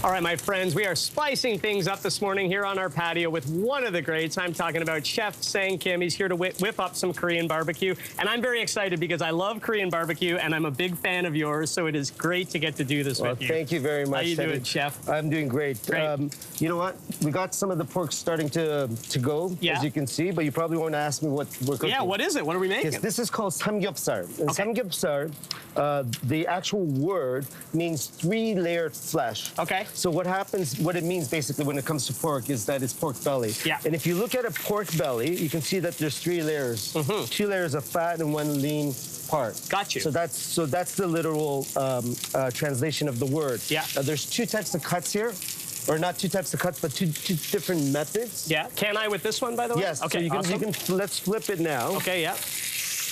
All right, my friends, we are spicing things up this morning here on our patio with one of the greats. I'm talking about Chef Sang Kim. He's here to whip up some Korean barbecue. And I'm very excited because I love Korean barbecue and I'm a big fan of yours. So it is great to get to do this with you. Thank you very much. How you doing, Chef? I'm doing great. You know what? We got some of the pork starting to go, as you can see, but you probably want to ask me what we're cooking. Yeah, what is it? What are we making? Yes, this is called samgyeopsal. And samgyeopsal, the actual word means three-layered flesh. Okay. So what happens, what it means basically when it comes to pork is that it's pork belly. Yeah. And if you look at a pork belly, you can see that there's three layers. Two layers of fat and one lean part. Got you. So that's the literal translation of the word. Yeah. There's two types of cuts here. Or not two types of cuts, but two different methods. Yeah. Can I with this one, by the way? Yes. Okay. So you can, awesome. let's flip it now. Okay. Yeah.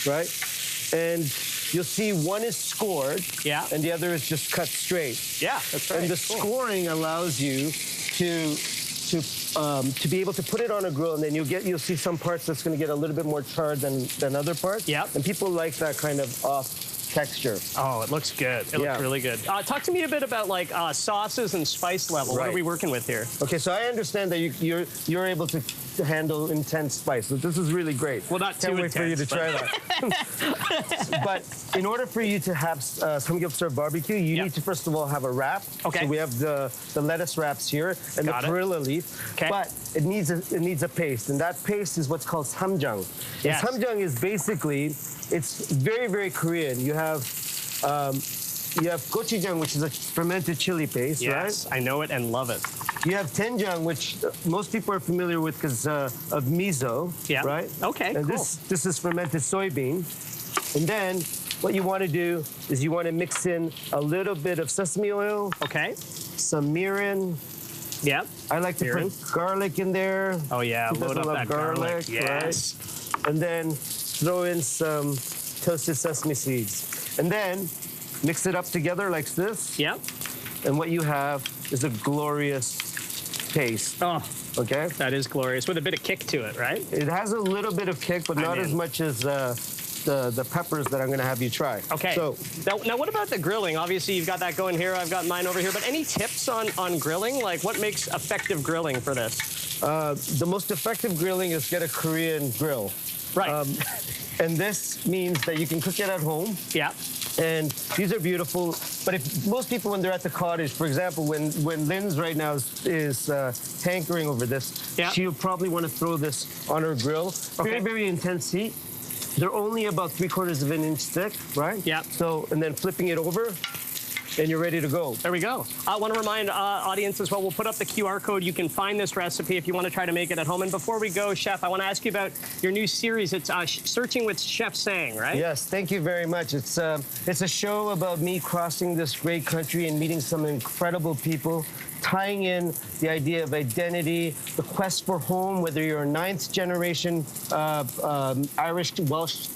Right. And you'll see one is scored. Yeah. And the other is just cut straight. Yeah. That's right. And the scoring allows you to be able to put it on a grill, and then you'll see some parts that's going to get a little bit more charred than other parts. Yeah. And people like that kind of off texture. Oh, it looks good. It looks really good. Talk to me a bit about like sauces and spice level. What are we working with here? Okay, so I understand that you're able to handle intense spice. So this is really great. Well, not too intense. Can't wait for you to try that. But in order for you to have samgyeopsal barbecue, you need to first of all have a wrap. Okay. So we have the lettuce wraps here and the perilla leaf. Okay. But it needs a paste, and that paste is what's called samjang. Yes. And samjang is basically, it's very, very Korean. You have gochujang, which is a fermented chili paste, right? Yes, I know it and love it. You have doenjang, which most people are familiar with because of miso, right? Okay, and cool. This is fermented soybean. And then what you want to do is you want to mix in a little bit of sesame oil. Okay. Some mirin. Yep. I like to put garlic in there. Oh, yeah. Load up that garlic. Yes. Right? And then throw in some toasted sesame seeds. And then mix it up together like this. Yep. And what you have is a glorious paste. Oh, okay. That is glorious with a bit of kick to it, right? It has a little bit of kick, but not as much as the peppers that I'm going to have you try. Okay. So now what about the grilling? Obviously, you've got that going here. I've got mine over here. But any tips on grilling? Like, what makes effective grilling for this? The most effective grilling is get a Korean grill. Right. And this means that you can cook it at home. Yeah. And these are beautiful. But if most people, when they're at the cottage, for example, when Lindsey right now is hankering over this, she'll probably want to throw this on her grill. Very, very intense heat. They're only about 3/4 of an inch thick, right? Yeah. So, and then flipping it over, and you're ready to go. There we go. I want to remind audience as well, we'll put up the QR code. You can find this recipe if you want to try to make it at home. And before we go, Chef, I want to ask you about your new series. It's Searching with Chef Sang, right? Yes, thank you very much. It's a show about me crossing this great country and meeting some incredible people, tying in the idea of identity, the quest for home, whether you're a 9th generation Irish, Welsh,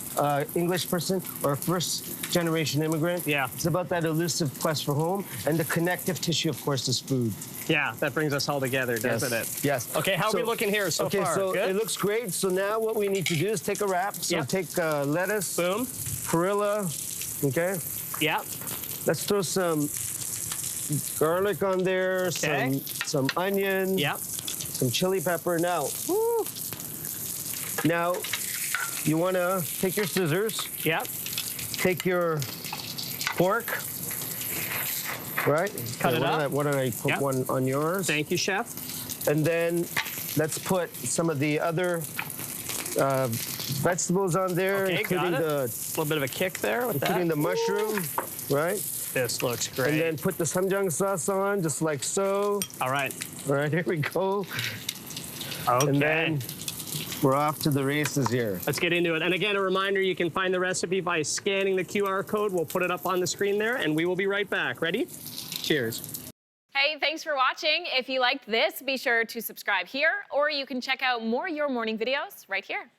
English person or a first-generation immigrant. Yeah. It's about that elusive quest for home, and the connective tissue, of course, is food. Yeah, that brings us all together, doesn't it? Yes. Okay, how are we looking here so far? Okay, so good? it looks great. So now what we need to do is take a wrap. So take lettuce. Boom. Perilla. Okay. Yeah. Let's throw some garlic on there. Okay. Some onion. Yeah. Some chili pepper. Now, you want to take your scissors. Yeah. Take your pork. Right? Cut it up. Why don't I put one on yours? Thank you, Chef. And then let's put some of the other vegetables on there, including a little bit of a kick there with including the mushroom, right? This looks great. And then put the samjang sauce on, just like so. All right. All right, here we go. Okay. And then we're off to the races here. Let's get into it. And again, a reminder, you can find the recipe by scanning the QR code. We'll put it up on the screen there, and we will be right back. Ready? Cheers. Hey, thanks for watching. If you liked this, be sure to subscribe here, or you can check out more Your Morning videos right here.